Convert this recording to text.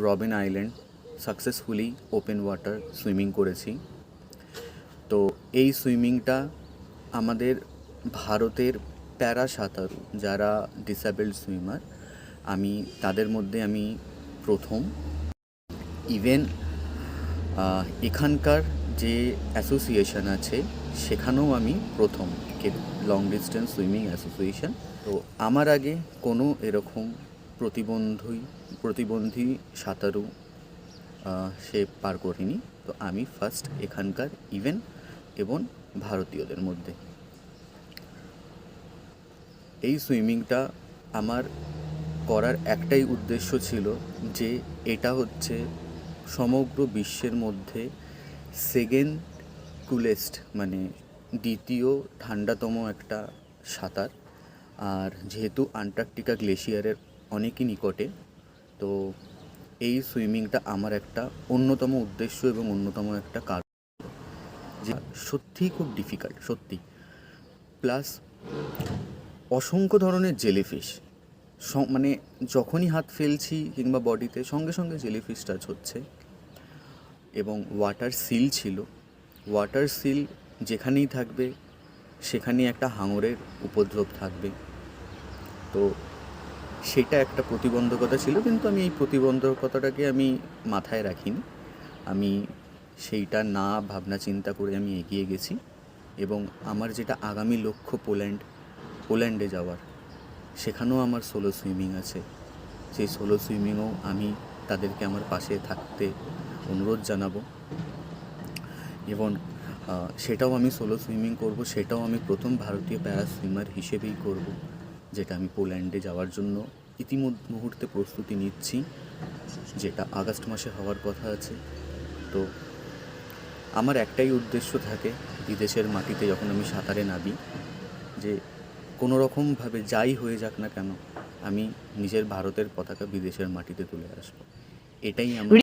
Robin island successfully open water swimming করেছি। তো এই সুইমিংটা আমাদের ভারতের প্যারা সাঁতারু যারা ডিসেবলড সুইমার, আমি তাদের মধ্যে আমি প্রথম। ইভেন এখানকার যে অ্যাসোসিয়েশন আছে সেখানেও আমি প্রথম, লং ডিস্টেন্স সুইমিং অ্যাসোসিয়েশন। তো আমার আগে কোনো এরকম প্রতিবন্ধী সাঁতারু সে পার করিনি। তো আমি ফার্স্ট এখানকার ইভেন এবং ভারতীয়দের মধ্যে। এই সুইমিংটা আমার করার একটাই উদ্দেশ্য ছিল যে এটা হচ্ছে সমগ্র বিশ্বের মধ্যে সেকেন্ড কুলেস্ট, মানে দ্বিতীয় ঠান্ডাতম একটা সাঁতার। আর যেহেতু আন্টার্কটিকা গ্লেশিয়ারের অনেকই নিকটে, তো এই সুইমিংটা আমার একটা অন্যতম উদ্দেশ্য এবং অন্যতম একটা কারণ, যে সত্যিই খুব ডিফিকাল্ট, সত্যি। প্লাস অসংখ্য ধরনের জেলিফিশ, মানে যখনই হাত ফেলছি কিংবা বডিতে সঙ্গে সঙ্গে জেলিফিশ টাচ হচ্ছে। এবং ওয়াটার সিল ছিল, ওয়াটার সিল যেখানেই থাকবে সেখানেই একটা হাঙরের উপদ্রব থাকবে। তো সেটা একটা প্রতিবন্ধকতা ছিল, কিন্তু আমি এই প্রতিবন্ধকতাটাকে আমি মাথায় রাখিনি। আমি সেইটা না ভাবনা চিন্তা করে আমি এগিয়ে গেছি। এবং আমার যেটা আগামী লক্ষ্য পোল্যান্ডে যাওয়ার, সেখানেও আমার সোলো সুইমিং আছে। সেই সোলো সুইমিংও আমি তাদেরকে আমার পাশে থাকতে অনুরোধ জানাবো। এবং সেটাও আমি সোলো সুইমিং করব, সেটাও আমি প্রথম ভারতীয় প্যারা সুইমার হিসেবেই করব, যেটা আমি পোল্যান্ডে যাওয়ার জন্য মুহূর্তে প্রস্তুতি নিচ্ছি, যেটা আগস্ট মাসে হওয়ার কথা আছে। তো আমার একটাই উদ্দেশ্য থাকে বিদেশের মাটিতে যখন আমি সাঁতারে নামি, যে কোনো রকমভাবে যাই হয়ে যাক না কেন, আমি নিজের ভারতের পতাকা বিদেশের মাটিতে তুলে আসবো। এটাই আমার